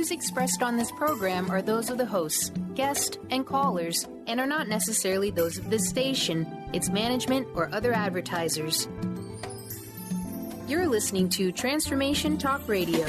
views expressed on this program are those of the hosts, guests, and callers, and are not necessarily those of this station, its management, or other advertisers. You're listening to Transformation Talk Radio.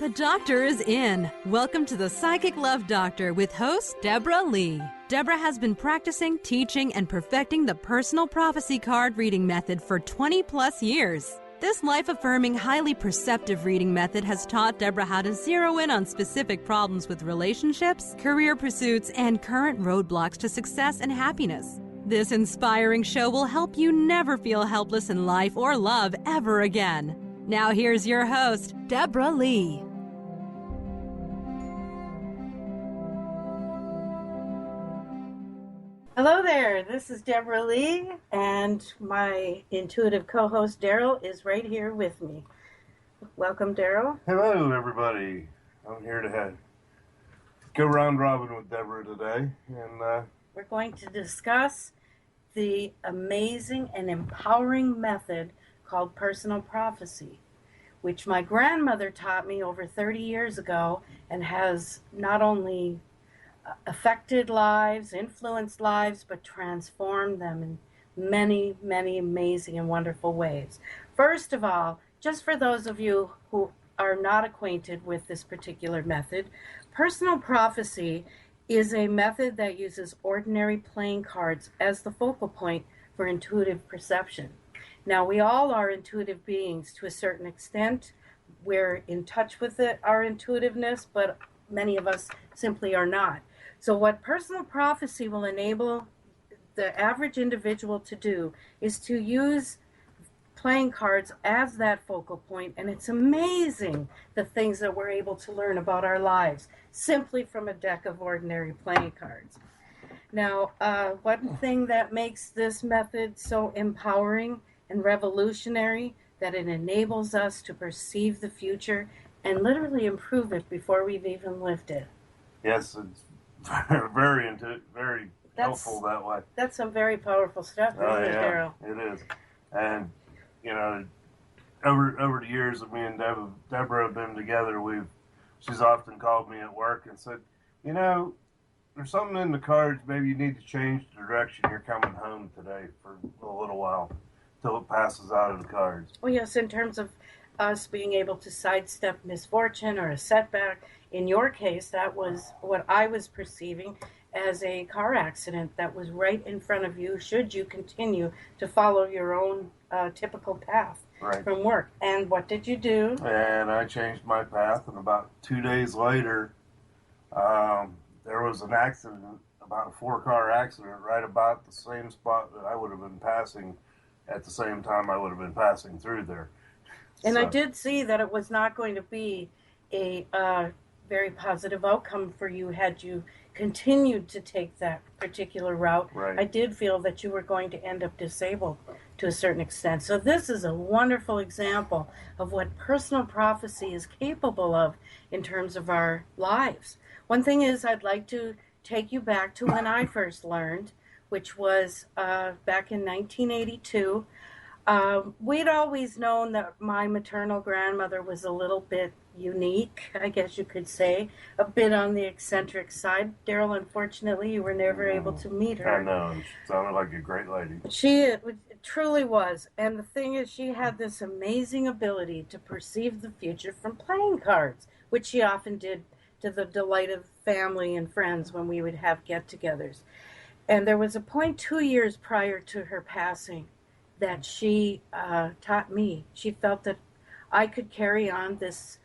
The doctor is in. Welcome to the Psychic Love Doctor with host Deborah Leigh. Deborah has been practicing, teaching, and perfecting the personal prophecy card reading method for 20 plus years. This life-affirming, highly perceptive reading method has taught Deborah how to zero in on specific problems with relationships, career pursuits, and current roadblocks to success and happiness. This inspiring show will help you never feel helpless in life or love ever again. Now here's your host, Deborah Leigh. Hello there, this is Deborah Leigh, and my intuitive co-host Daryl is right here with me. Welcome, Daryl. Hello, everybody. I'm here to go round robin with Deborah today, and we're going to discuss the amazing and empowering method called personal prophecy, which my grandmother taught me over 30 years ago and has not only affected lives, influenced lives, but transformed them in many, many amazing and wonderful ways. First of all, just for those of you who are not acquainted with this particular method, personal prophecy is a method that uses ordinary playing cards as the focal point for intuitive perception. Now, we all are intuitive beings to a certain extent. We're in touch with our intuitiveness, but many of us simply are not. So what personal prophecy will enable the average individual to do is to use playing cards as that focal point, and it's amazing the things that we're able to learn about our lives simply from a deck of ordinary playing cards. Now, one thing that makes this method so empowering and revolutionary, that it enables us to perceive the future and literally improve it before we've even lived it. yes, it's very helpful that way. That's some very powerful stuff, isn't it, Daryl? It is. And, you know, over the years that me and Deborah have been together, she's often called me at work and said, you know, there's something in the cards, maybe you need to change the direction you're coming home today for a little while, till it passes out of the cards. Oh, yes, in terms of us being able to sidestep misfortune or a setback. In your case, that was what I was perceiving as a car accident that was right in front of you, should you continue to follow your own typical path from work. And what did you do? And I changed my path, and about 2 days later, there was an accident, about a 4-car accident, right about the same spot that I would have been passing at the same time I would have been passing through there. And I did see that it was not going to be a very positive outcome for you had you continued to take that particular route. Right. I did feel that you were going to end up disabled to a certain extent. So this is a wonderful example of what personal prophecy is capable of in terms of our lives. One thing is, I'd like to take you back to when I first learned, which was back in 1982. We'd always known that my maternal grandmother was a little bit unique, I guess you could say, a bit on the eccentric side. Daryl, unfortunately, you were never able to meet her. I know. She sounded like a great lady. She truly was. And the thing is, she had this amazing ability to perceive the future from playing cards, which she often did to the delight of family and friends when we would have get-togethers. And there was a point 2 years prior to her passing that she taught me. She felt that I could carry on this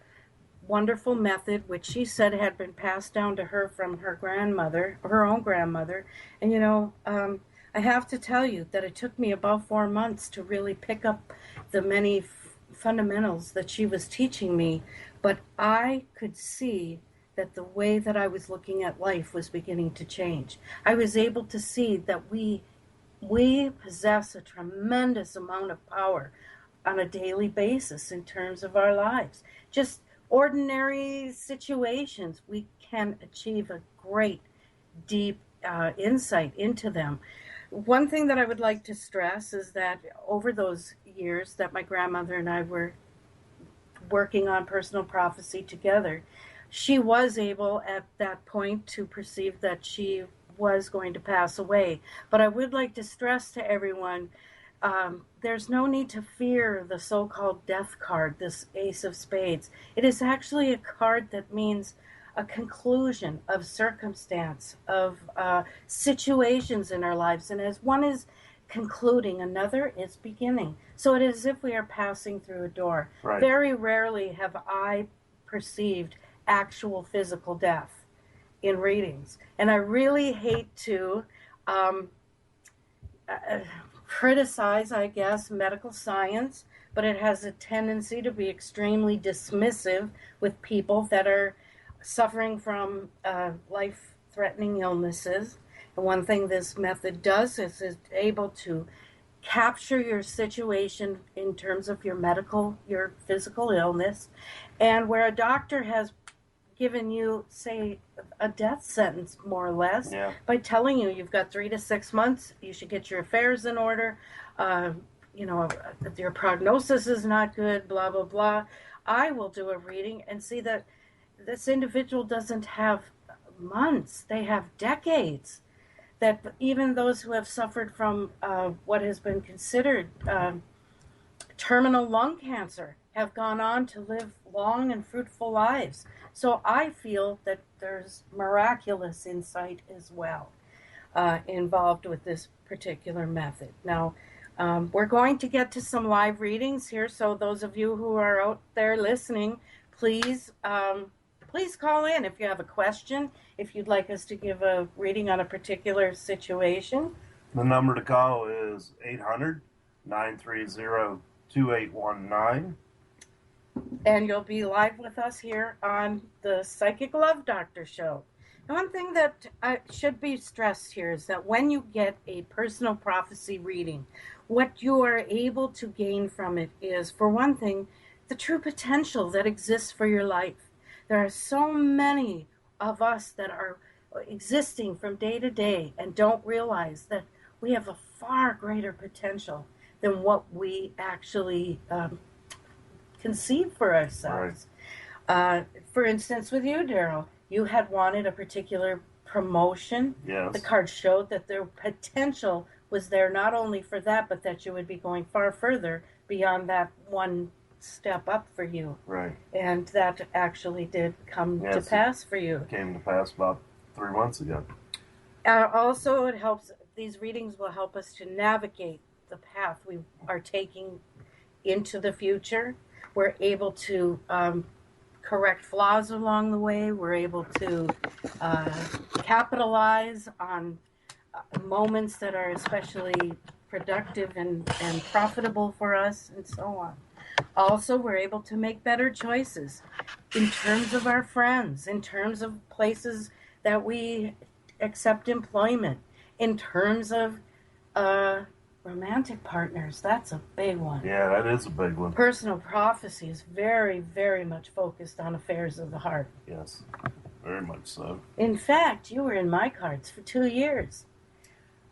wonderful method, which she said had been passed down to her from her grandmother, her own grandmother. And, you know, I have to tell you that it took me about 4 months to really pick up the many fundamentals that she was teaching me. But I could see that the way that I was looking at life was beginning to change. I was able to see that we possess a tremendous amount of power on a daily basis in terms of our lives. Just ordinary situations, we can achieve a great, deep insight into them. One thing that I would like to stress is that over those years that my grandmother and I were working on personal prophecy together, she was able at that point to perceive that she was going to pass away. But I would like to stress to everyone, there's no need to fear the so-called death card, this Ace of Spades. It is actually a card that means a conclusion of circumstance, of situations in our lives. And as one is concluding, another is beginning. So it is as if we are passing through a door. Right. Very rarely have I perceived actual physical death in readings. And I really hate to criticize, I guess, medical science, but it has a tendency to be extremely dismissive with people that are suffering from life-threatening illnesses. And one thing this method does is it's able to capture your situation in terms of your physical illness, and where a doctor has given you, say, a death sentence, more or less, Yeah. by telling you you've got 3 to 6 months, you should get your affairs in order, your prognosis is not good, blah, blah, blah. I will do a reading and see that this individual doesn't have months, they have decades. That even those who have suffered from what has been considered terminal lung cancer have gone on to live long and fruitful lives. So I feel that there's miraculous insight as well involved with this particular method. Now, we're going to get to some live readings here, so those of you who are out there listening, please call in if you have a question, if you'd like us to give a reading on a particular situation. The number to call is 800-930-2819. And you'll be live with us here on the Psychic Love Doctor Show. And one thing that should be stressed here is that when you get a personal prophecy reading, what you are able to gain from it is, for one thing, the true potential that exists for your life. There are so many of us that are existing from day to day and don't realize that we have a far greater potential than what we actually conceive for ourselves. Right. For instance, with you, Daryl, you had wanted a particular promotion. Yes. The card showed that their potential was there not only for that, but that you would be going far further beyond that one step up for you. Right. And that actually did come to pass for you. It came to pass about 3 months ago. Also, it helps, these readings will help us to navigate the path we are taking into the future. We're able to correct flaws along the way. We're able to capitalize on moments that are especially productive and profitable for us, and so on. Also, we're able to make better choices in terms of our friends, in terms of places that we accept employment, in terms of romantic partners. That's a big one. Yeah, that is a big one. Personal prophecy is very, very much focused on affairs of the heart. Yes, very much so. In fact, you were in my cards for 2 years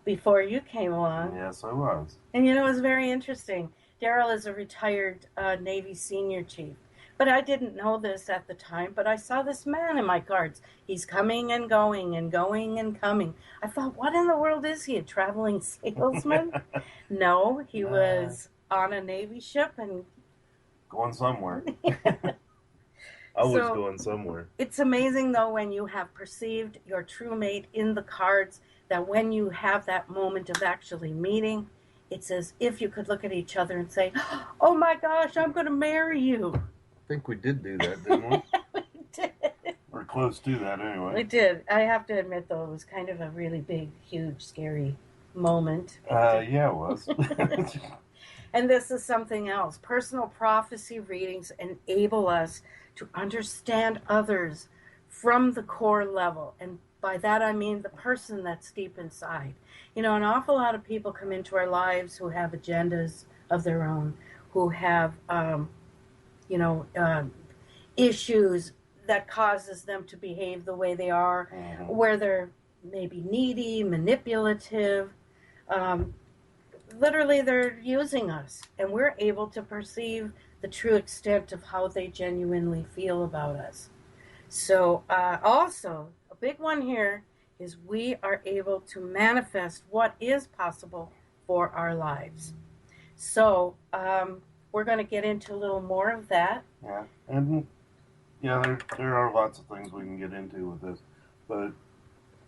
before you came along. Yes, I was. And it was very interesting. Daryl is a retired Navy senior chief. But I didn't know this at the time, but I saw this man in my cards. He's coming and going and going and coming. I thought, what in the world is he, a traveling salesman? No, he was on a Navy ship and... going somewhere. Always going somewhere. It's amazing, though, when you have perceived your true mate in the cards, that when you have that moment of actually meeting, it's as if you could look at each other and say, oh my gosh, I'm going to marry you. I think we did do that, didn't we? We did. We're close to that anyway. We did. I have to admit, though, it was kind of a really big, huge, scary moment. Yeah, it was. And this is something else. Personal prophecy readings enable us to understand others from the core level. And by that I mean the person that's deep inside. An awful lot of people come into our lives who have agendas of their own, who have, issues that causes them to behave the way they are, where they're maybe needy, manipulative, Literally, they're using us, and we're able to perceive the true extent of how they genuinely feel about us. So also, a big one here is we are able to manifest what is possible for our lives. So we're going to get into a little more of that. Yeah, and there are lots of things we can get into with this, but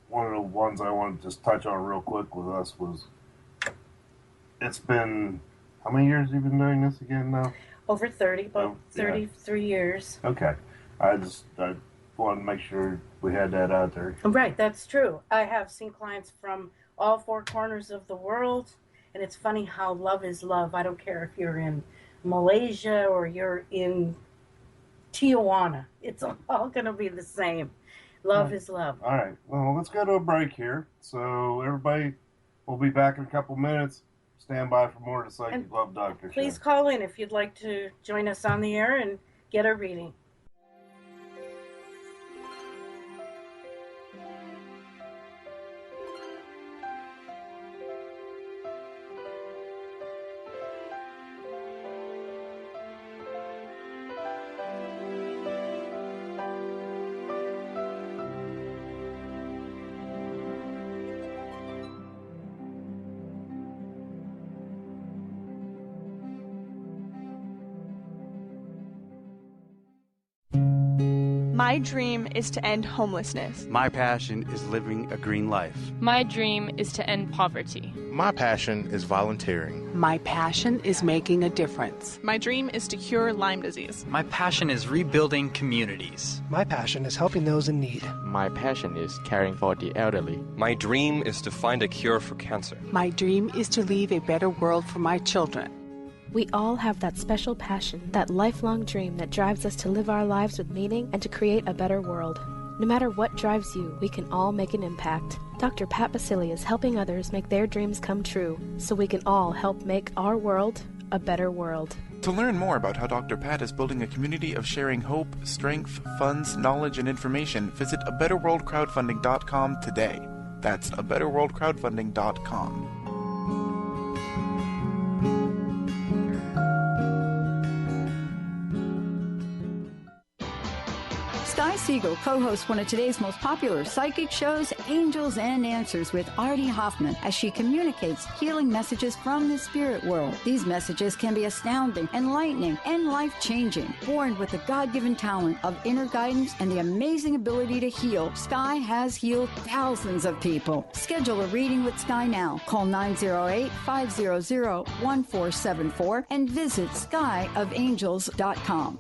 one of the ones I wanted to just touch on real quick with us was, it's been, how many years have you been doing this again now? Over 30, about 33 years. Okay. I wanted to make sure we had that out there. Right, that's true. I have seen clients from all four corners of the world, and it's funny how love is love. I don't care if you're in Malaysia or you're in Tijuana. It's all going to be the same. Love is love. All right. Well, let's go to a break here. So everybody, we'll be back in a couple minutes. Stand by for more of the Psychic Love Doctor show. Please call in if you'd like to join us on the air and get a reading. My dream is to end homelessness. My passion is living a green life. My dream is to end poverty. My passion is volunteering. My passion is making a difference. My dream is to cure Lyme disease. My passion is rebuilding communities. My passion is helping those in need. My passion is caring for the elderly. My dream is to find a cure for cancer. My dream is to leave a better world for my children. We all have that special passion, that lifelong dream that drives us to live our lives with meaning and to create a better world. No matter what drives you, we can all make an impact. Dr. Pat Basili is helping others make their dreams come true, so we can all help make our world a better world. To learn more about how Dr. Pat is building a community of sharing hope, strength, funds, knowledge, and information, visit abetterworldcrowdfunding.com today. That's abetterworldcrowdfunding.com. Sky Siegel co-hosts one of today's most popular psychic shows, Angels and Answers, with Artie Hoffman, as she communicates healing messages from the spirit world. These messages can be astounding, enlightening, and life-changing. Born with the God-given talent of inner guidance and the amazing ability to heal, Sky has healed thousands of people. Schedule a reading with Sky now. Call 908-500-1474 and visit skyofangels.com.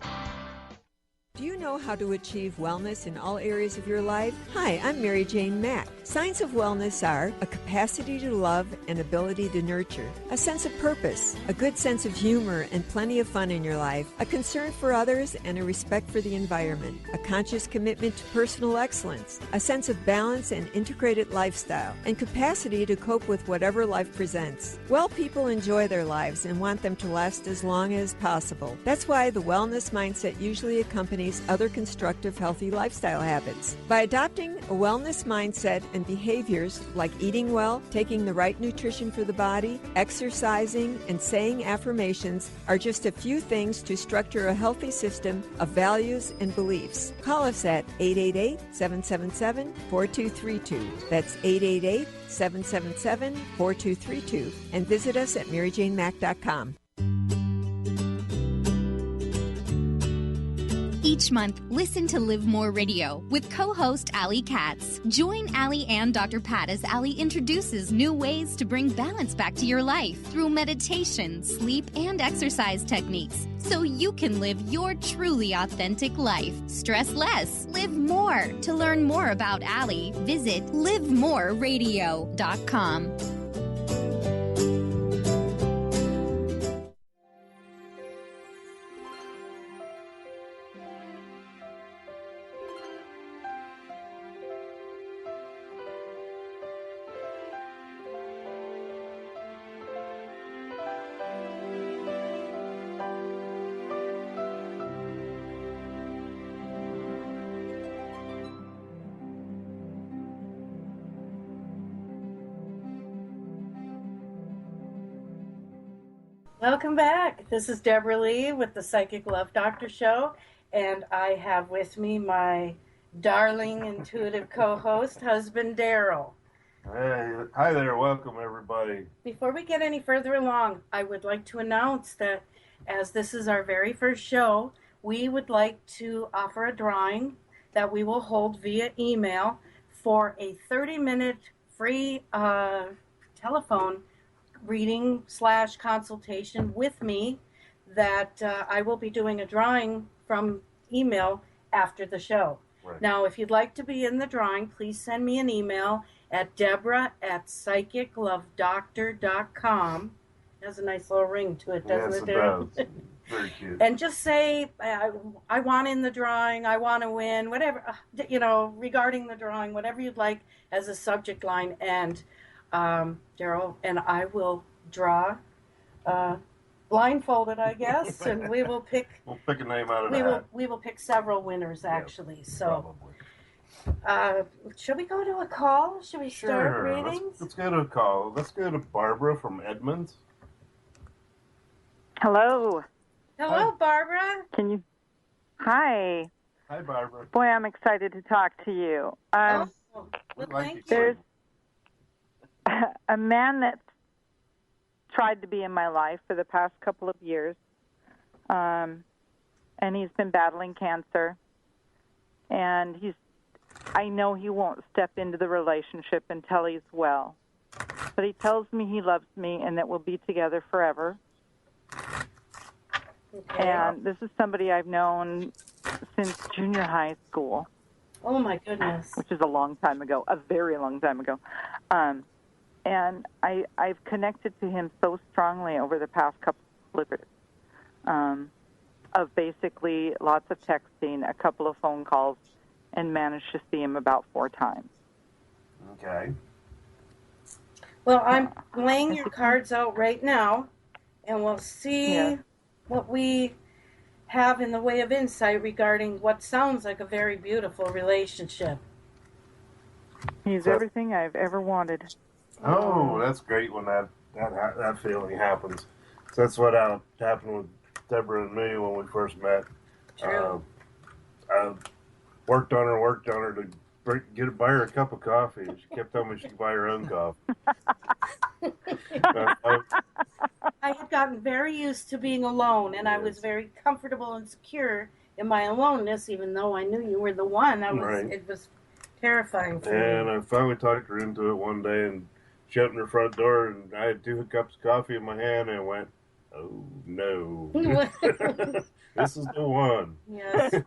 Do you know how to achieve wellness in all areas of your life? Hi, I'm Mary Jane Mack. Signs of wellness are a capacity to love and ability to nurture, a sense of purpose, a good sense of humor and plenty of fun in your life, a concern for others and a respect for the environment, a conscious commitment to personal excellence, a sense of balance and integrated lifestyle, and capacity to cope with whatever life presents. Well people enjoy their lives and want them to last as long as possible. That's why the wellness mindset usually accompanies other constructive, healthy lifestyle habits. By adopting a wellness mindset and behaviors like eating well, taking the right nutrition for the body, exercising, and saying affirmations are just a few things to structure a healthy system of values and beliefs. Call us at 888-777-4232. That's 888-777-4232. And visit us at maryjanemack.com. Each month, listen to Live More Radio with co-host Allie Katz. Join Allie and Dr. Pat as Allie introduces new ways to bring balance back to your life through meditation, sleep, and exercise techniques, so you can live your truly authentic life. Stress less, live more. To learn more about Allie, visit livemoreradio.com. Welcome back. This is Deborah Leigh with the Psychic Love Doctor Show, and I have with me my darling intuitive co-host, husband Daryl. Hey, hi there. Welcome, everybody. Before we get any further along, I would like to announce that as this is our very first show, we would like to offer a drawing that we will hold via email for a 30-minute free telephone reading / consultation with me that I will be doing a drawing from email after the show. Right. Now, if you'd like to be in the drawing, please send me an email at Deborah@psychiclovedoctor.com. It has a nice little ring to it, doesn't it? Yes, it does. Very cute. And just say, I want in the drawing, I want to win, whatever, regarding the drawing, whatever you'd like as a subject line. And Daryl and I will draw blindfolded, I guess, and we will pick. We'll pick a name out of that. We will pick several winners, actually. Yeah, so, should we go to a call? Should we start readings? Let's go to a call. Let's go to Barbara from Edmonds. Hello. Hello, Barbara. Can you? Hi. Hi, Barbara. Boy, I'm excited to talk to you. Well, thank you. There's a man that's tried to be in my life for the past couple of years, and he's been battling cancer, and I know he won't step into the relationship until he's well, but he tells me he loves me and that we'll be together forever. Okay. And this is somebody I've known since junior high school. Oh, my goodness. Which is a long time ago, a very long time ago. And I've connected to him so strongly over the past couple of years, of basically lots of texting, a couple of phone calls, and managed to see him about 4 times. Okay. Well, I'm laying your cards out right now, and we'll see what we have in the way of insight regarding what sounds like a very beautiful relationship. He's everything I've ever wanted. Oh, that's great when that feeling happens. So that's what happened with Deborah and me when we first met. True. I worked on her to buy her a cup of coffee. She kept telling me she could buy her own coffee. I had gotten very used to being alone, and I was very comfortable and secure in my aloneness, even though I knew you were the one. It was terrifying for me. And I finally talked her into it one day, and she opened her front door, and I had 2 cups of coffee in my hand, and I went, oh, no. This is the one. Yes.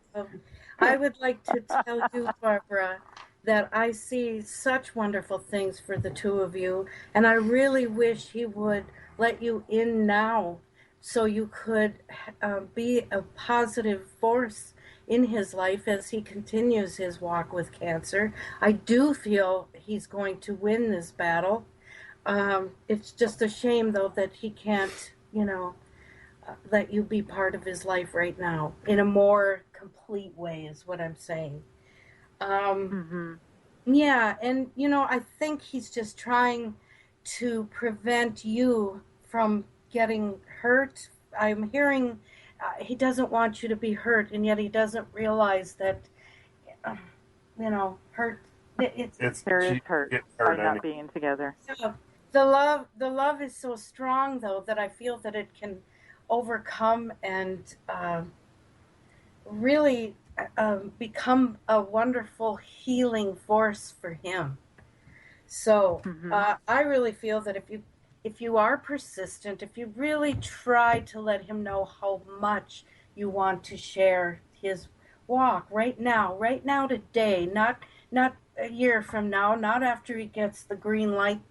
I would like to tell you, Barbara, that I see such wonderful things for the 2 of you, and I really wish he would let you in now so you could be a positive force in his life as he continues his walk with cancer. I do feel he's going to win this battle. It's just a shame, though, that he can't, let you be part of his life right now in a more complete way is what I'm saying. Yeah, and, I think he's just trying to prevent you from getting hurt. I'm hearing he doesn't want you to be hurt, and yet he doesn't realize that, hurt. There is hurt by not being together. So the love is so strong, though, that I feel that it can overcome and really become a wonderful healing force for him. So I really feel that if you are persistent, if you really try to let him know how much you want to share his walk right now today, not a year from now, not after he gets the green light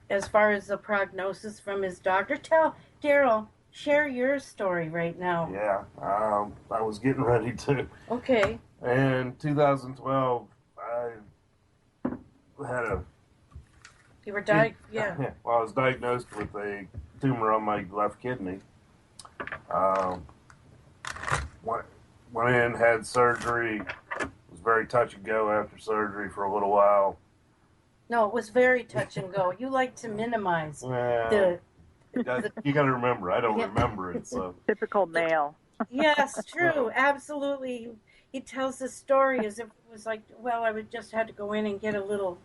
as far as the prognosis from his doctor. Tell Daryl, share your story right now. Yeah, I was getting ready to. Okay. In 2012, I had You were diagnosed, yeah. Well, I was diagnosed with a tumor on my left kidney. Went in, had surgery. Was very touch and go after surgery for a little while. No, it was very touch and go. You like to minimize the You got to remember, I don't remember it. So typical male. Yes, true, absolutely. He tells the story as if it was like, well, I would just had to go in and get a little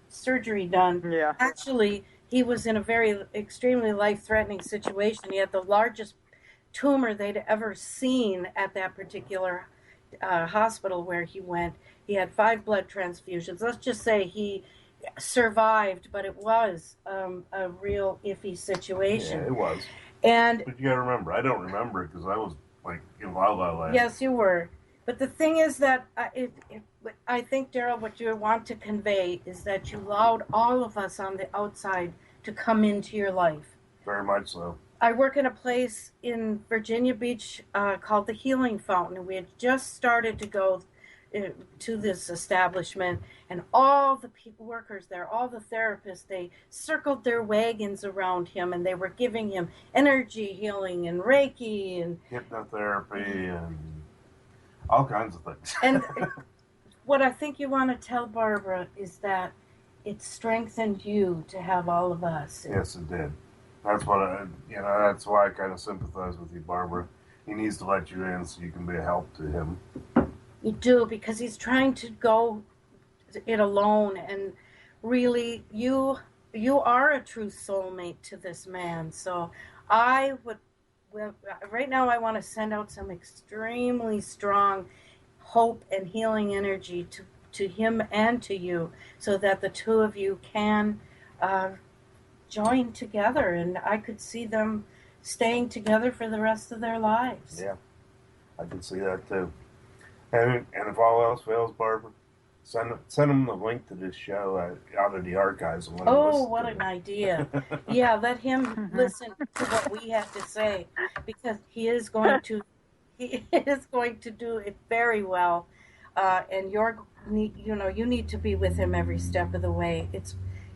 surgery done. Yeah. Actually, he was in a very extremely life-threatening situation. He had the largest tumor they'd ever seen at that particular hospital where he went. He had 5 blood transfusions. Let's just say he survived, but it was a real iffy situation. Yeah, it was. But you got to remember, I don't remember it because I was like in La La Land. Yes, you were. But the thing is that I think, Daryl, what you want to convey is that you allowed all of us on the outside to come into your life. Very much so. I work in a place in Virginia Beach called the Healing Fountain, and we had just started to go to this establishment, and all the workers there, all the therapists, they circled their wagons around him, and they were giving him energy healing and Reiki and hypnotherapy and all kinds of things. And what I think you want to tell Barbara is that it strengthened you to have all of us. Yes, it did. That's what that's why I kind of sympathize with you, Barbara. He needs to let you in so you can be a help to him. You do, because he's trying to go it alone, and really, you are a true soulmate to this man. So right now I want to send out some extremely strong hope and healing energy to him and to you, so that the two of you can join together, and I could see them staying together for the rest of their lives. Yeah, I can see that too. And if all else fails, Barbara, send them the link to this show out of the archives. And what an idea. Yeah, let him listen to what we have to say, because he is going to do it very well. And you need to be with him every step of the way.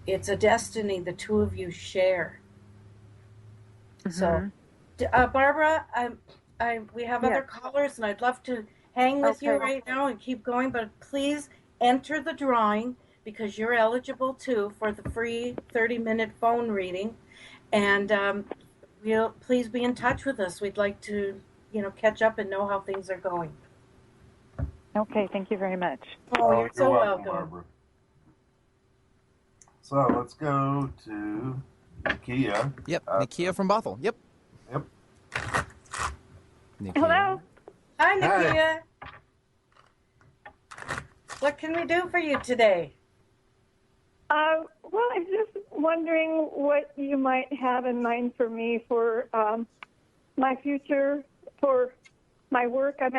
It's a destiny the two of you share. So, Barbara, we have other callers, and I'd love to hang with you right now and keep going, but please enter the drawing, because you're eligible too for the free 30-minute phone reading. And please be in touch with us. We'd like to, catch up and know how things are going. Okay, thank you very much. Oh, you're so welcome. Barbara. So let's go to Nakia. Yep, Nakia from Bothell. Yep. Nakia. Hello. Hi, Nakia. What can we do for you today? Well, I'm just wondering what you might have in mind for me for my future, for my work. I'm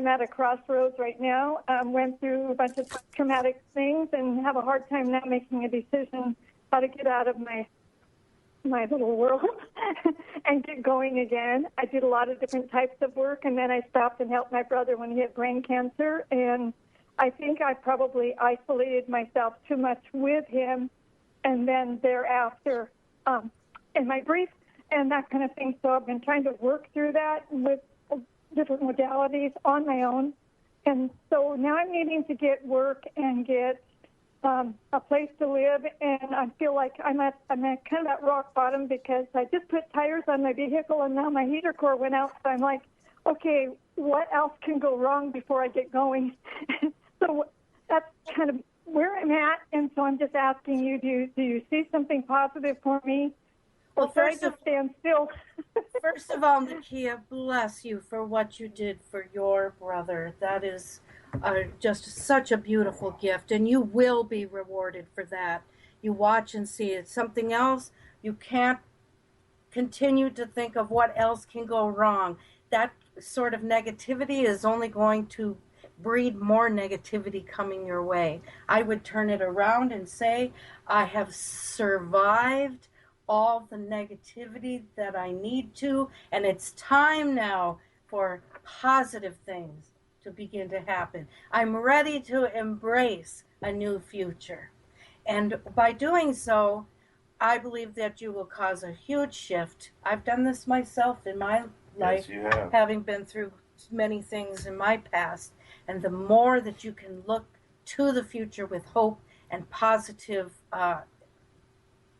at a crossroads right now. Went through a bunch of traumatic things and have a hard time now making a decision how to get out of my little world and get going again. I did a lot of different types of work, and then I stopped and helped my brother when he had brain cancer, and I think I probably isolated myself too much with him, and then thereafter in my grief and that kind of thing. So I've been trying to work through that with different modalities on my own, and so now I'm needing to get work and get a place to live, and I feel like I'm at kind of at rock bottom, because I just put tires on my vehicle, and now my heater core went out, so I'm like, okay, what else can go wrong before I get going? So that's kind of where I'm at, and so I'm just asking you, do you see something positive for me? Well, or should I just stand still? First of all, Nakia, bless you for what you did for your brother. That is just such a beautiful gift, and you will be rewarded for that. You watch and see it. Something else, you can't continue to think of what else can go wrong. That sort of negativity is only going to breed more negativity coming your way. I would turn it around and say, I have survived all the negativity that I need to, and it's time now for positive things to begin to happen. I'm ready to embrace a new future. And by doing so, I believe that you will cause a huge shift. I've done this myself in my life, having been through many things in my past. And the more that you can look to the future with hope and positive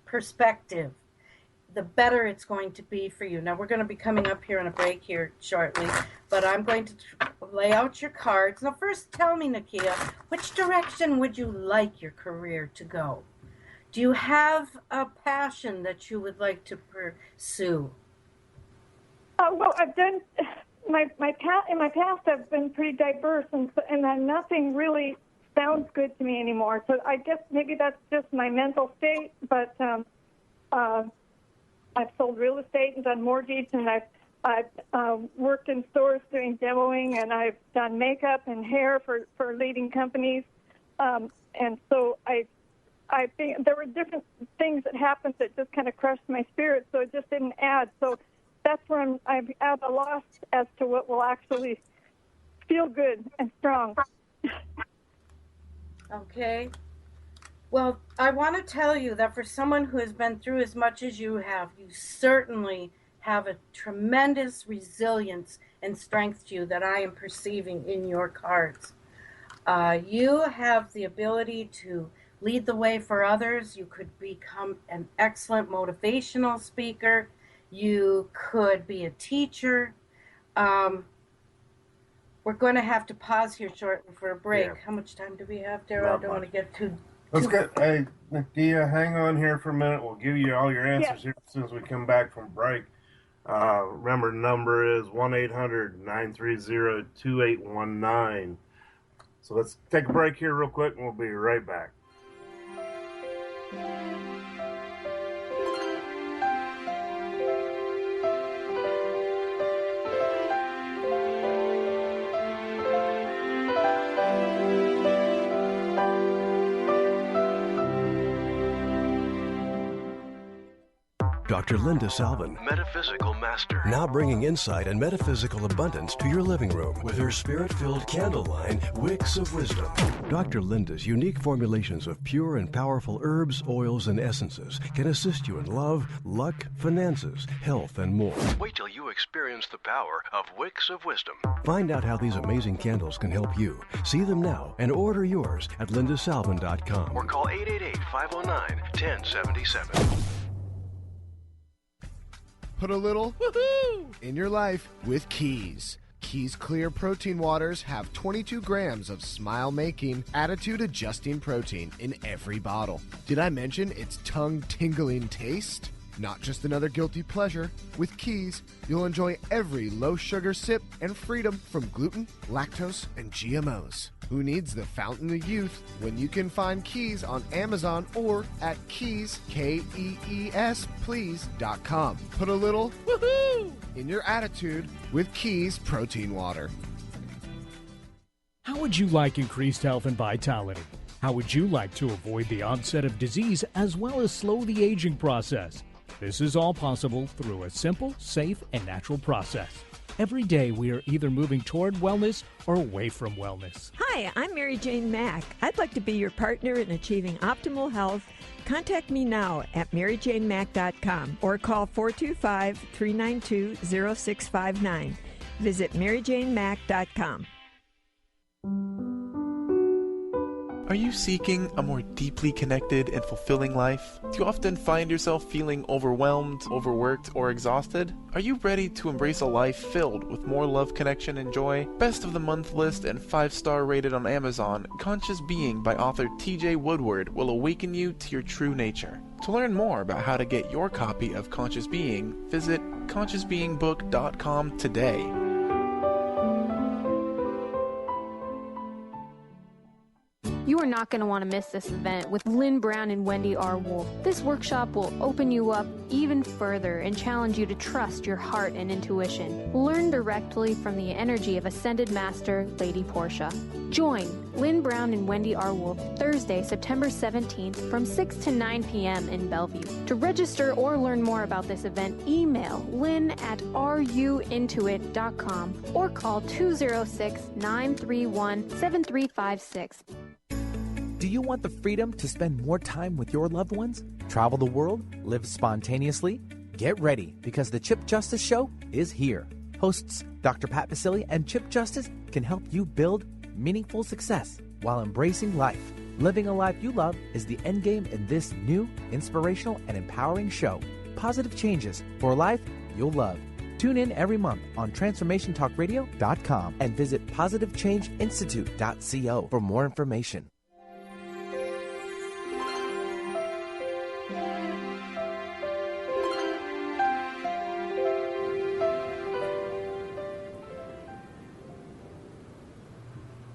perspective, the better it's going to be for you. Now, we're going to be coming up here on a break here shortly, but I'm going to lay out your cards. Now, first tell me, Nakia, which direction would you like your career to go? Do you have a passion that you would like to pursue? Well, I've done my past. I've been pretty diverse, and nothing really sounds good to me anymore. So I guess maybe that's just my mental state. But I've sold real estate and done mortgage, and I've worked in stores doing demoing, and I've done makeup and hair for leading companies. And so I think there were different things that happened that just kind of crushed my spirit, so it just didn't add. So that's where I'm at a loss as to what will actually feel good and strong. Okay. Well, I want to tell you that for someone who has been through as much as you have, you certainly have a tremendous resilience and strength to you that I am perceiving in your cards. You have the ability to lead the way for others. You could become an excellent motivational speaker. You could be a teacher. We're going to have to pause here shortly for a break. Yeah. How much time do we have, Daryl? I don't want to get too... Let's get... Hey, Nakia, hang on here for a minute. We'll give you all your answers here as soon as we come back from break. Remember, the number is 1-800-930-2819. So let's take a break here real quick, and we'll be right back. Dr. Linda Salvin, Metaphysical Master, now bringing insight and metaphysical abundance to your living room with her spirit-filled candle line, Wicks of Wisdom. Dr. Linda's unique formulations of pure and powerful herbs, oils, and essences can assist you in love, luck, finances, health, and more. Wait till you experience the power of Wicks of Wisdom. Find out how these amazing candles can help you. See them now and order yours at lindasalvin.com or call 888-509-1077. Put a little woohoo in your life with Keys. Keys Clear Protein Waters have 22 grams of smile-making, attitude-adjusting protein in every bottle. Did I mention its tongue-tingling taste? Not just another guilty pleasure. With Keys, you'll enjoy every low-sugar sip and freedom from gluten, lactose, and GMOs. Who needs the fountain of youth when you can find Keys on Amazon or at Keys, Kees, please.com. Put a little woohoo in your attitude with Keys Protein Water. How would you like increased health and vitality? How would you like to avoid the onset of disease as well as slow the aging process? This is all possible through a simple, safe, and natural process. Every day we are either moving toward wellness or away from wellness. Hi, I'm Mary Jane Mack. I'd like to be your partner in achieving optimal health. Contact me now at maryjanemack.com or call 425-392-0659. Visit maryjanemack.com. Are you seeking a more deeply connected and fulfilling life? Do you often find yourself feeling overwhelmed, overworked, or exhausted? Are you ready to embrace a life filled with more love, connection, and joy? Best of the Month list and 5-star rated on Amazon, Conscious Being by author TJ Woodward will awaken you to your true nature. To learn more about how to get your copy of Conscious Being, visit consciousbeingbook.com today. You are not going to want to miss this event with Lynn Brown and Wendy R. Wolf. This workshop will open you up even further and challenge you to trust your heart and intuition. Learn directly from the energy of Ascended Master Lady Portia. Join Lynn Brown and Wendy R. Wolf Thursday, September 17th from 6 to 9 p.m. in Bellevue. To register or learn more about this event, email lynn@ruintuit.com or call 206-931-7356. Do you want the freedom to spend more time with your loved ones? Travel the world? Live spontaneously? Get ready, because the Chip Justice Show is here. Hosts Dr. Pat Basile and Chip Justice can help you build meaningful success while embracing life. Living a life you love is the end game in this new, inspirational, and empowering show. positive changes for a life you'll love. Tune in every month on TransformationTalkRadio.com and visit PositiveChangeInstitute.co for more information.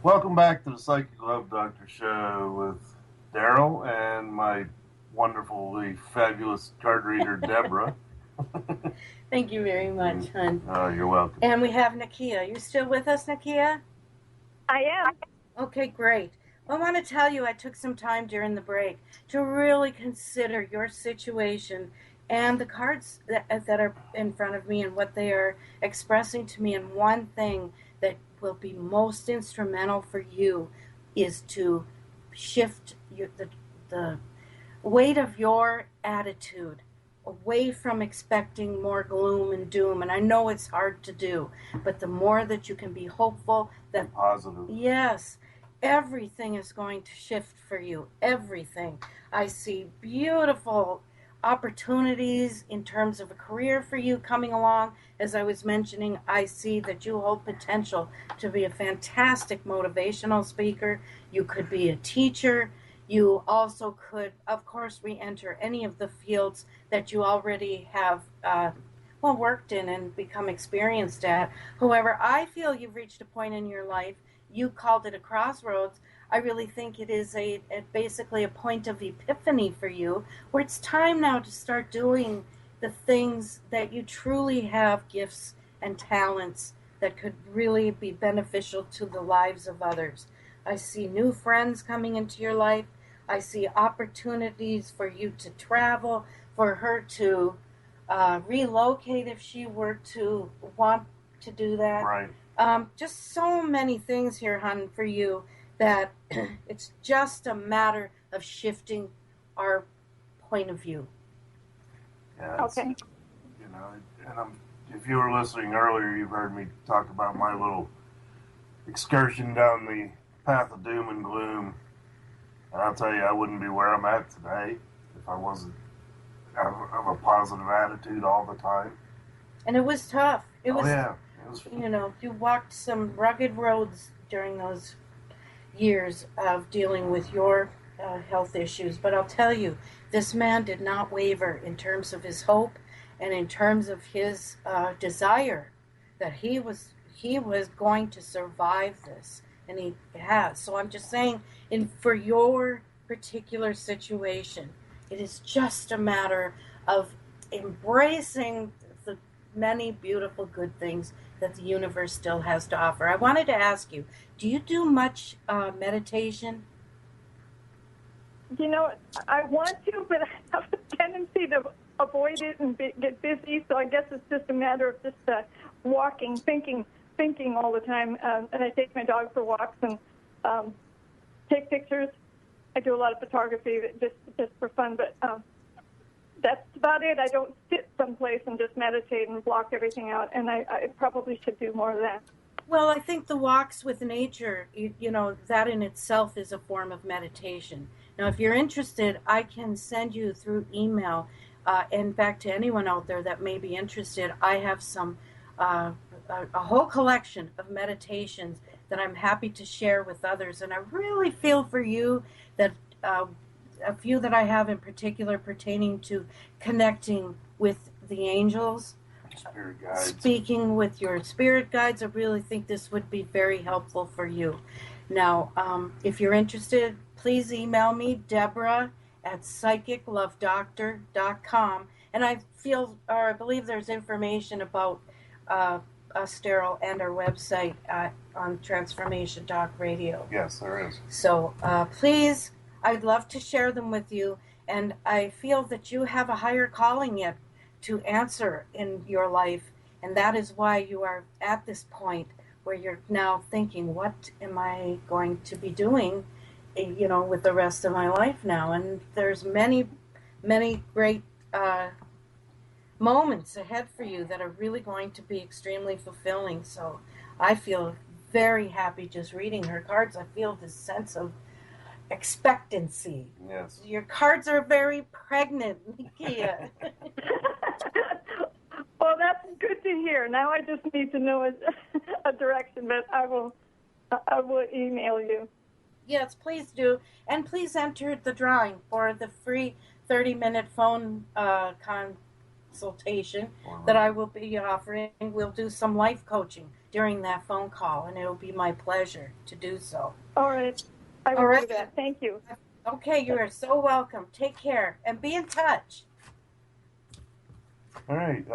Welcome back to the Psychic Love Doctor Show with Daryl and my wonderfully fabulous card reader, Deborah. Thank you very much, hon. Oh, you're welcome. And we have Nakia. You still with us, Nakia? I am. Okay, great. I want to tell you I took some time during the break to really consider your situation and the cards that are in front of me and what they are expressing to me. And one thing that will be most instrumental for you is to shift the weight of your attitude away from expecting more gloom and doom. And I know it's hard to do, but the more that you can be hopeful, that positive. Yes, everything is going to shift for you. Everything. I see beautiful opportunities in terms of a career for you coming along. As I was mentioning, I see that you hold potential to be a fantastic motivational speaker. You could be a teacher. You also could, of course, re-enter any of the fields that you already have worked in and become experienced at. However, I feel you've reached a point in your life, you called it a crossroads. I really think it is basically a point of epiphany for you, where it's time now to start doing the things that you truly have gifts and talents that could really be beneficial to the lives of others. I see new friends coming into your life. I see opportunities for you to travel, for her to relocate if she were to want to do that. Right. Just so many things here, hon, for you that it's just a matter of shifting our point of view. Yeah, okay. You know, and if you were listening earlier, you've heard me talk about my little excursion down the path of doom and gloom. And I'll tell you, I wouldn't be where I'm at today if I wasn't of a positive attitude all the time. And it was tough. It was, you know, you walked some rugged roads during those years of dealing with your health issues. But I'll tell you, this man did not waver in terms of his hope and in terms of his desire that he was going to survive this. And he has. So I'm just saying, for your particular situation, it is just a matter of embracing the many beautiful good things that the universe still has to offer. I wanted to ask you, do you do much meditation? You know, I want to, but I have a tendency to avoid it and get busy. So I guess it's just a matter of just walking, thinking all the time. And I take my dog for walks and take pictures. I do a lot of photography just for fun, but that's about it. I don't sit someplace and just meditate and block everything out, and I probably should do more of that. Well, I think the walks with nature, you know, that in itself is a form of meditation. Now, if you're interested, I can send you through email, in fact, to anyone out there that may be interested, I have some a whole collection of meditations that I'm happy to share with others. And I really feel for you that a few that I have in particular pertaining to connecting with the angels, spirit guides, speaking with your spirit guides. I really think this would be very helpful for you. Now, if you're interested, please email me, Deborah at psychiclovedoctor.com. And I believe there's information about us, Daryl, and our website on Transformation Talk Radio. Yes, there is. So please, I'd love to share them with you. And I feel that you have a higher calling yet to answer in your life. And that is why you are at this point where you're now thinking, what am I going to be doing, you know, with the rest of my life now? And there's many, many great moments ahead for you that are really going to be extremely fulfilling. So I feel very happy just reading her cards. I feel this sense of expectancy. Yes. Your cards are very pregnant, Nikia. Well, that's good to hear. Now I just need to know a direction, but I will email you. Yes, please do. And please enter the drawing for the free 30-minute phone consultation that I will be offering. We'll do some life coaching during that phone call, and it'll be my pleasure to do so. All right. I will do that. Thank you. Okay, you are so welcome. Take care and be in touch. All right.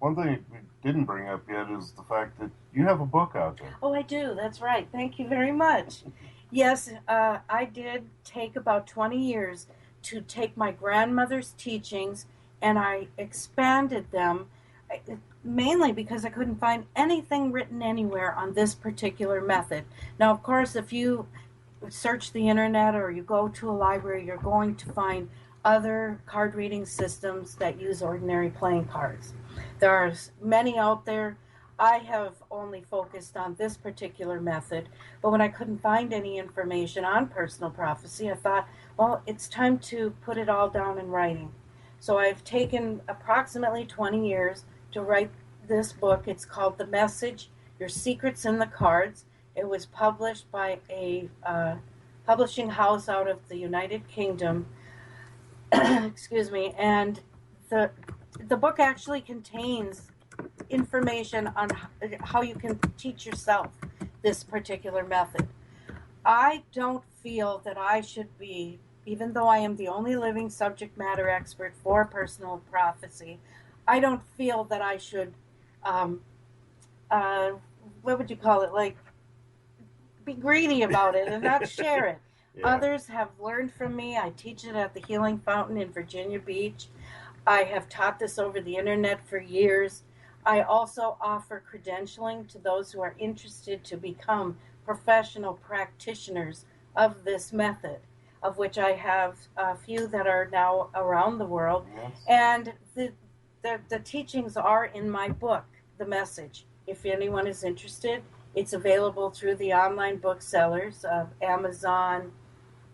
One thing we didn't bring up yet is the fact that you have a book out there. Oh, I do. That's right. Thank you very much. Yes, I did take about 20 years to take my grandmother's teachings and I expanded them, mainly because I couldn't find anything written anywhere on this particular method. Now, of course, if you search the internet or you go to a library, you're going to find other card reading systems that use ordinary playing cards. There are many out there. I have only focused on this particular method, but when I couldn't find any information on personal prophecy, I thought, well, it's time to put it all down in writing. So I've taken approximately 20 years to write this book. It's called The Message, Your Secrets in the Cards. It was published by a publishing house out of the United Kingdom. Excuse me. And the book actually contains information on how you can teach yourself this particular method. I don't feel that I should be, even though I am the only living subject matter expert for personal prophecy, I don't feel that I should, what would you call it, like, be greedy about it and not share it. Yeah. Others have learned from me. I teach it at the Healing Fountain in Virginia Beach. I have taught this over the internet for years. I also offer credentialing to those who are interested to become professional practitioners of this method, of which I have a few that are now around the world. Yes. And the teachings are in my book, The Message. If anyone is interested, it's available through the online booksellers of Amazon,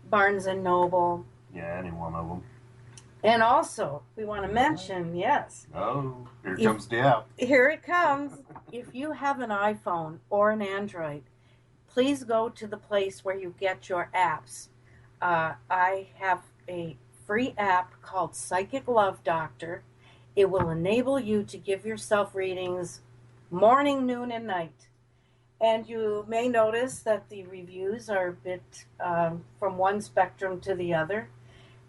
Barnes & Noble. Yeah, any one of them. And also, we want to mention, yes. Oh, here comes the app. Here it comes. If you have an iPhone or an Android, please go to the place where you get your apps. I have a free app called Psychic Love Doctor. It will enable you to give yourself readings morning, noon, and night. And you may notice that the reviews are a bit from one spectrum to the other.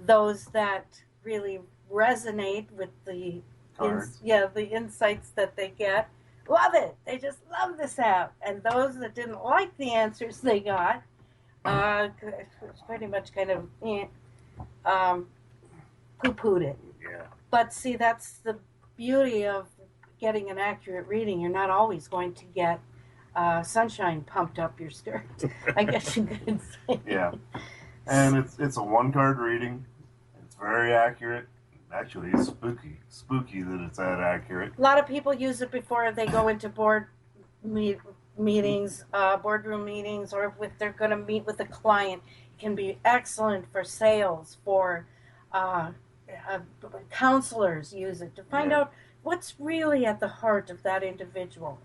Those that really resonate with the insights that they get, love it. They just love this app. And those that didn't like the answers they got, pretty much kind of poo-pooed it. Yeah. But see, that's the beauty of getting an accurate reading. You're not always going to get sunshine pumped up your skirt, I guess you could say. Yeah. And it's a one-card reading. It's very accurate. Actually, it's spooky that it's that accurate. A lot of people use it before they go into boardroom meetings, or if they're going to meet with a client. It can be excellent for sales, for counselors use it to find out what's really at the heart of that individual.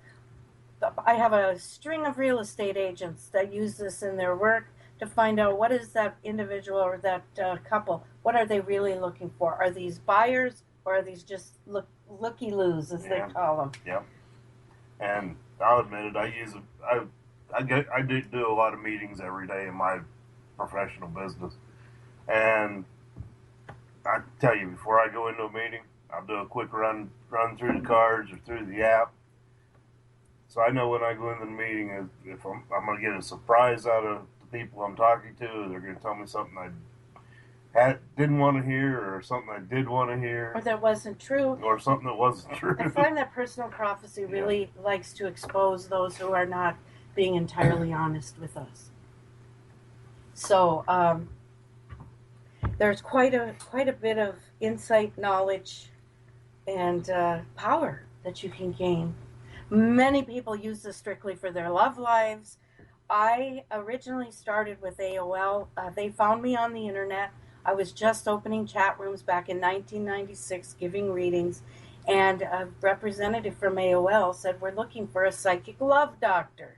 I have a string of real estate agents that use this in their work to find out what is that individual or that couple, what are they really looking for? Are these buyers or are these just looky-loos, as they call them? Yep. And I'll admit it, I use it. I do a lot of meetings every day in my professional business. And I tell you, before I go into a meeting, I'll do a quick run through the cards or through the app. So I know when I go into the meeting, if I'm going to get a surprise out of the people I'm talking to, they're going to tell me something I didn't want to hear, or something I did want to hear. Or that wasn't true. Or something that wasn't true. I find that personal prophecy really likes to expose those who are not being entirely honest with us. So there's quite a bit of insight, knowledge, and power that you can gain. Many people use this strictly for their love lives. I originally started with AOL. They found me on the internet. I was just opening chat rooms back in 1996, giving readings, and a representative from AOL said, "We're looking for a psychic love doctor,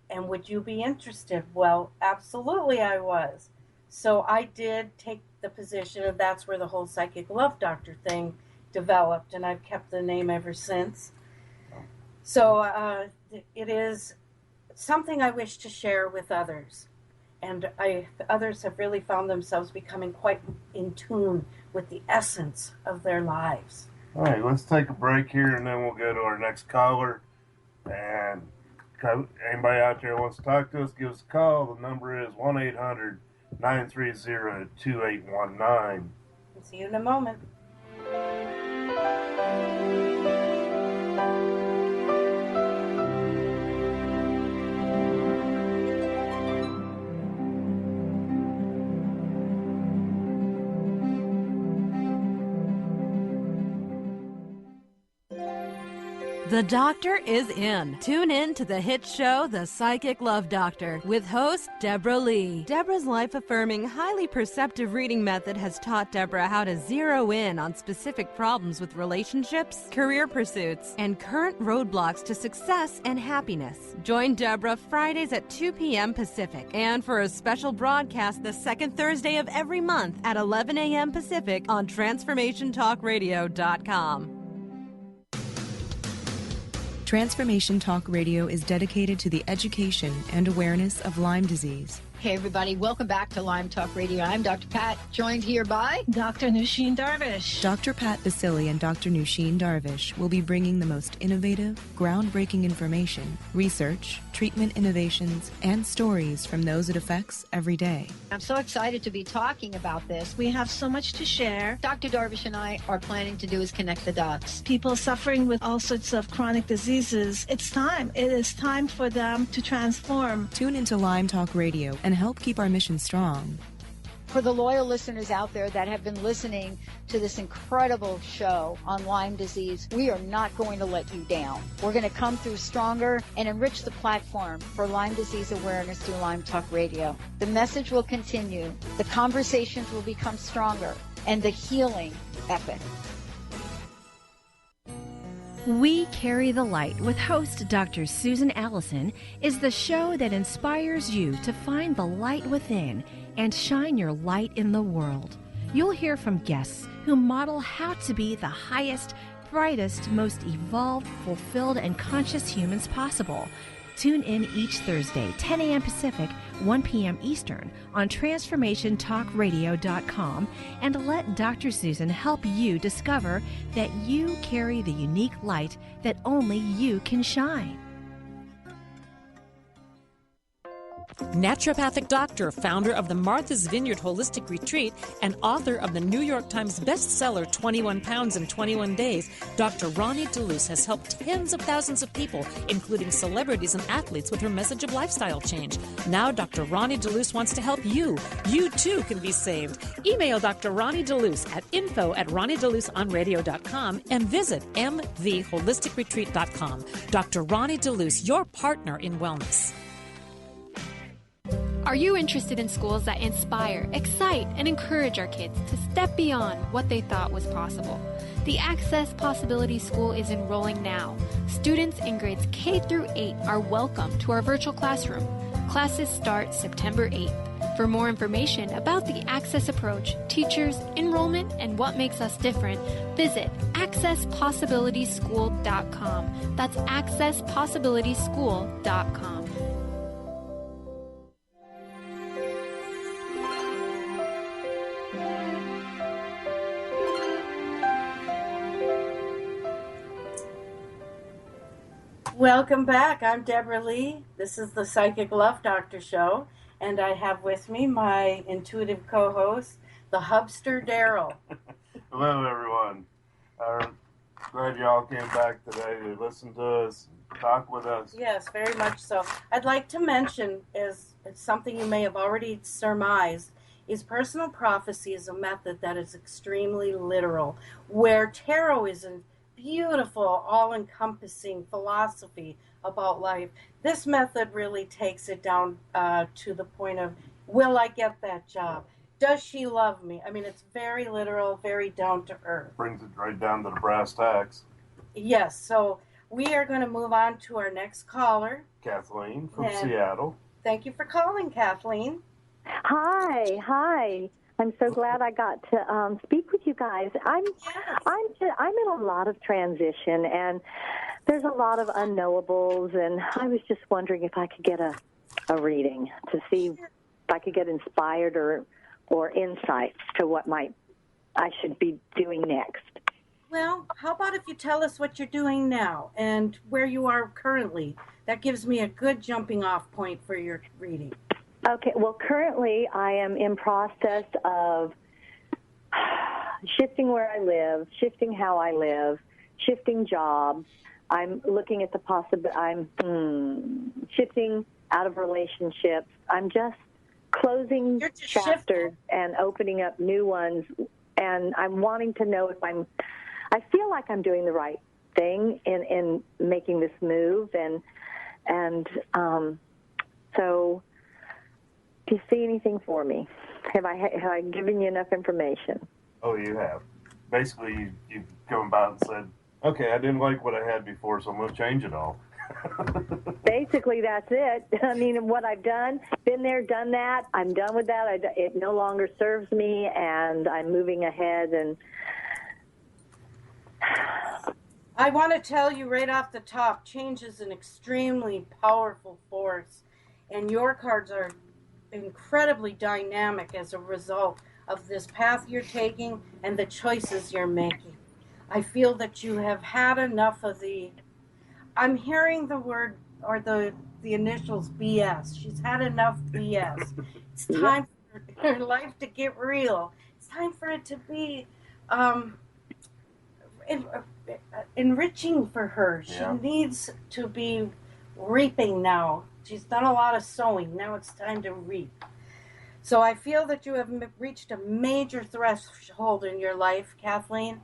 and would you be interested?" Well, absolutely I was. So I did take the position, and that's where the whole psychic love doctor thing developed, and I've kept the name ever since. So it is something I wish to share with others. And others have really found themselves becoming quite in tune with the essence of their lives. All right, let's take a break here, and then we'll go to our next caller. And anybody out there who wants to talk to us, give us a call. The number is 1-800-930-2819. I'll see you in a moment. The Doctor is in. Tune in to the hit show, The Psychic Love Doctor, with host Deborah Leigh. Deborah's life-affirming, highly perceptive reading method has taught Deborah how to zero in on specific problems with relationships, career pursuits, and current roadblocks to success and happiness. Join Deborah Fridays at 2 p.m. Pacific, and for a special broadcast the second Thursday of every month at 11 a.m. Pacific on TransformationTalkRadio.com. Transformation Talk Radio is dedicated to the education and awareness of Lyme disease. Hey, everybody. Welcome back to Lyme Talk Radio. I'm Dr. Pat, joined here by Dr. Nusheen Darvish. Dr. Pat Basili and Dr. Nusheen Darvish will be bringing the most innovative, groundbreaking information, research, treatment innovations, and stories from those it affects every day. I'm so excited to be talking about this. We have so much to share. Dr. Darvish and I are planning to do is connect the dots. People suffering with all sorts of chronic diseases, it's time. It is time for them to transform. Tune into Lyme Talk Radio and help keep our mission strong. For the loyal listeners out there that have been listening to this incredible show on Lyme disease, we are not going to let you down. We're going to come through stronger and enrich the platform for Lyme disease awareness through Lyme Talk Radio. The message will continue, the conversations will become stronger, and the healing epic. We Carry the Light with host Dr. Susan Allison is the show that inspires you to find the light within and shine your light in the world. You'll hear from guests who model how to be the highest, brightest, most evolved, fulfilled, and conscious humans possible. Tune in each Thursday, 10 a.m. Pacific, 1 p.m. Eastern on TransformationTalkRadio.com and let Dr. Susan help you discover that you carry the unique light that only you can shine. Naturopathic doctor, founder of the Martha's Vineyard Holistic Retreat, and author of the New York Times bestseller 21 Pounds in 21 Days, Dr. Ronnie DeLuce has helped tens of thousands of people, including celebrities and athletes, with her message of lifestyle change. Now Dr. Ronnie DeLuce wants to help you. You too can be saved. Email Dr. Ronnie DeLuce at info@RonnieDeLuceOnRadio.com and visit mvholisticretreat.com. Dr. Ronnie DeLuce, your partner in wellness. Are you interested in schools that inspire, excite, and encourage our kids to step beyond what they thought was possible? The Access Possibility School is enrolling now. Students in grades K through 8 are welcome to our virtual classroom. Classes start September 8th. For more information about the Access approach, teachers, enrollment, and what makes us different, visit accesspossibilityschool.com. That's accesspossibilityschool.com. Welcome back. I'm Deborah Leigh. This is the Psychic Love Doctor Show, and I have with me my intuitive co-host, the hubster Daryl. Hello, everyone. Glad you all came back today to listen to us, talk with us. Yes, very much so. I'd like to mention, as it's something you may have already surmised, is personal prophecy is a method that is extremely literal, where tarot is beautiful, all-encompassing philosophy about life. This method really takes it down to the point of, will I get that job? Does she love me? I mean, it's very literal, very down to earth. Brings it right down to the brass tacks. Yes, so we are going to move on to our next caller. Kathleen from Seattle. Thank you for calling, Kathleen. Hi. I'm so glad I got to speak with you guys. I'm in a lot of transition, and there's a lot of unknowables, and I was just wondering if I could get a reading to see if I could get inspired or insights to what I should be doing next. Well, how about if you tell us what you're doing now and where you are currently? That gives me a good jumping off point for your reading. Okay, well, currently I am in process of shifting where I live, shifting how I live, shifting jobs. I'm looking at the possibility. I'm shifting out of relationships. I'm just closing chapters and opening up new ones, and I'm wanting to know if I feel like I'm doing the right thing in making this move, and so do you see anything for me? Have I given you enough information? Oh, you have. Basically, you've come about and said, okay, I didn't like what I had before, so I'm going to change it all. Basically, that's it. I mean, what I've done, been there, done that. I'm done with that. It no longer serves me, and I'm moving ahead. And I want to tell you right off the top, change is an extremely powerful force, and your cards are incredibly dynamic as a result of this path you're taking and the choices you're making. I feel that you have had enough of I'm hearing the word or the initials BS. She's had enough BS. It's time for her life to get real. It's time for it to be enriching for her. She needs to be reaping now. She's done a lot of sowing. Now it's time to reap. So I feel that you have reached a major threshold in your life, Kathleen.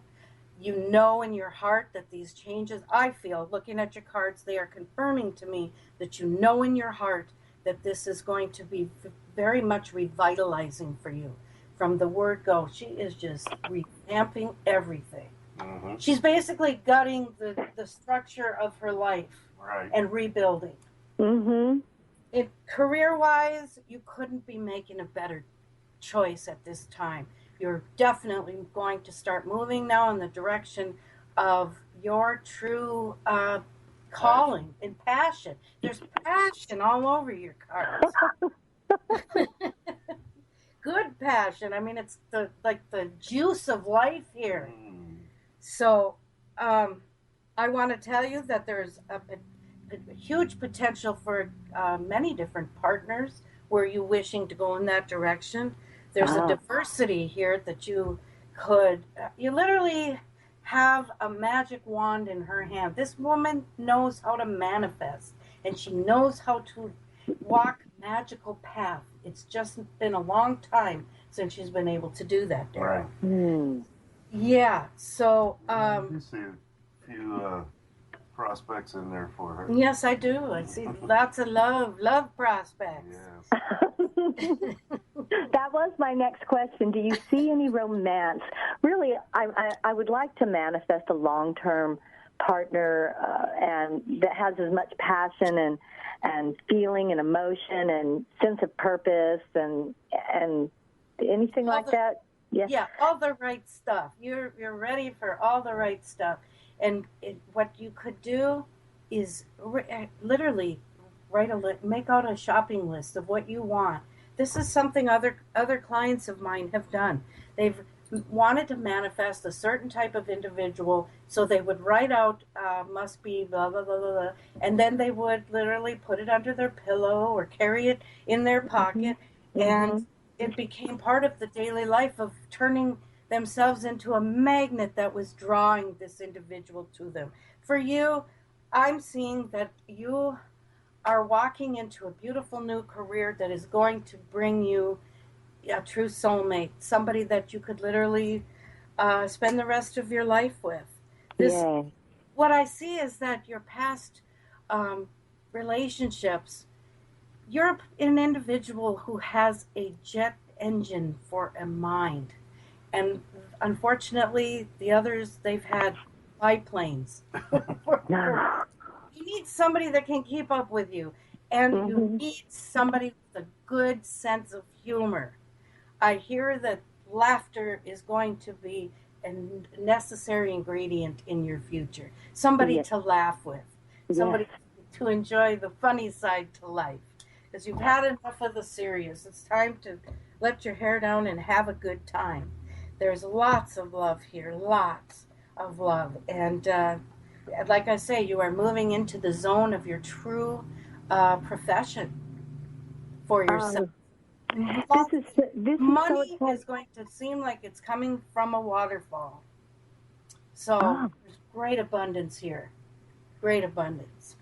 You know in your heart that these changes, I feel, looking at your cards, they are confirming to me that you know in your heart that this is going to be very much revitalizing for you. From the word go, she is just revamping everything. Mm-hmm. She's basically gutting the structure of her life and rebuilding. Mm-hmm. Career-wise, you couldn't be making a better choice at this time. You're definitely going to start moving now in the direction of your true calling and passion. There's passion all over your cards. Good passion. I mean, it's the juice of life here. So I want to tell you that there's a huge potential for many different partners. Were you wishing to go in that direction? There's a diversity here that you literally have a magic wand in her hand. This woman knows how to manifest, and she knows how to walk a magical path. It's just been a long time since she's been able to do that, Daryl. Right. Yeah, so... you see a few prospects in there for her. Yes, I do. I see lots of love prospects. Yes. That was my next question. Do you see any romance? Really, I would like to manifest a long-term partner and that has as much passion and feeling and emotion and sense of purpose and anything like that. Yes. Yeah, all the right stuff. You're ready for all the right stuff. And what you could do is literally make out a shopping list of what you want. This is something other clients of mine have done. They've wanted to manifest a certain type of individual, so they would write out must be blah, blah, blah, blah, blah, and then they would literally put it under their pillow or carry it in their pocket, and it became part of the daily life of turning themselves into a magnet that was drawing this individual to them. For you, I'm seeing that you are walking into a beautiful new career that is going to bring you a true soulmate, somebody that you could literally spend the rest of your life with. What I see is that your past relationships, you're an individual who has a jet engine for a mind. And unfortunately, the others, they've had biplanes. You need somebody that can keep up with you. And you need somebody with a good sense of humor. I hear that laughter is going to be a necessary ingredient in your future. Somebody to laugh with. Somebody to enjoy the funny side to life. Because you've had enough of the serious. It's time to let your hair down and have a good time. There's lots of love here, lots of love. And like I say, you are moving into the zone of your true profession for yourself. Money is going to seem like it's coming from a waterfall. So there's great abundance here. Great abundance.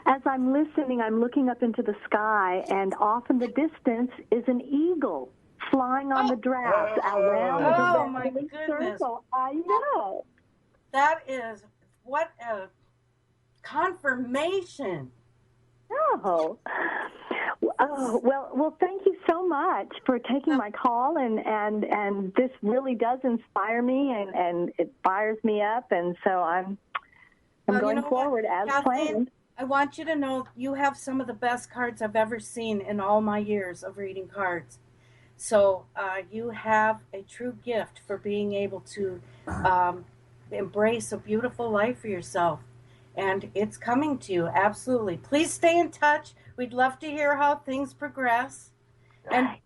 As I'm listening, I'm looking up into the sky, and off in the distance is an eagle flying on the draft around my goodness. circle. I know. That is, what a confirmation. Oh, well, thank you so much for taking my call, and this really does inspire me, and it fires me up, and so I'm going forward as planned. I want you to know you have some of the best cards I've ever seen in all my years of reading cards. So you have a true gift for being able to embrace a beautiful life for yourself. And it's coming to you, absolutely. Please stay in touch. We'd love to hear how things progress. And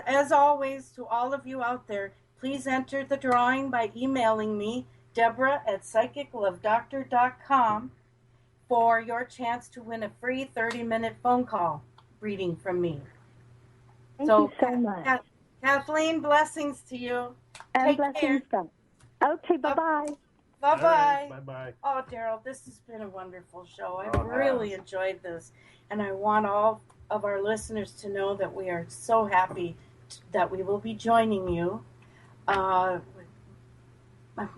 as always, to all of you out there, please enter the drawing by emailing me, Deborah@psychiclovedoctor.com, for your chance to win a free 30-minute phone call reading from me. Thank you so much. Kathleen, blessings to you. And Take care. Okay, bye-bye. Bye-bye. Right, bye-bye. Oh, Daryl, this has been a wonderful show. I've really enjoyed this. And I want all of our listeners to know that we are so happy that we will be joining you. I'm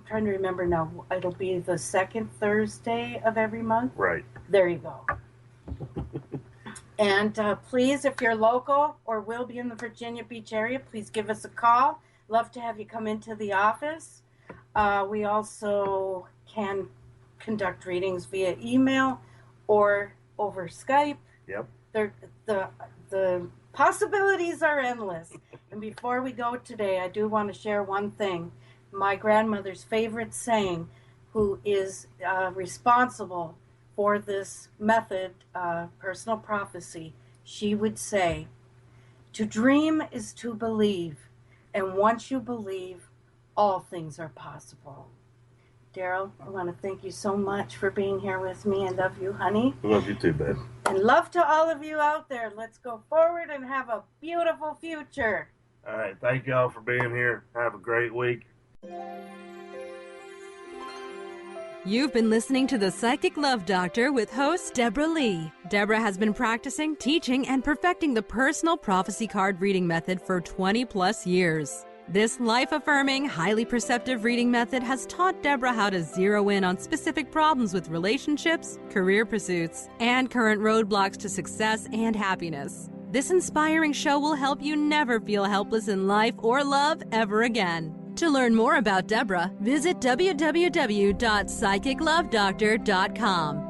trying to remember now. It'll be the second Thursday of every month? Right. There you go. And please, if you're local or will be in the Virginia Beach area, please give us a call. Love to have you come into the office. We also can conduct readings via email or over Skype. Yep. The possibilities are endless. And before we go today, I do want to share one thing. My grandmother's favorite saying, who is responsible for this method, personal prophecy, she would say, to dream is to believe, and once you believe, all things are possible. Daryl, I want to thank you so much for being here with me. I love you, honey. I love you too, babe. And love to all of you out there. Let's go forward and have a beautiful future. All right. Thank you all for being here. Have a great week. You've been listening to The Psychic Love Doctor with host Deborah Leigh. Deborah has been practicing, teaching, and perfecting the personal prophecy card reading method for 20 plus years. This life-affirming, highly perceptive reading method has taught Deborah how to zero in on specific problems with relationships, career pursuits, and current roadblocks to success and happicness. This inspiring show will help you never feel helpless in life or love ever again. To learn more about Deborah, visit www.psychiclovedoctor.com.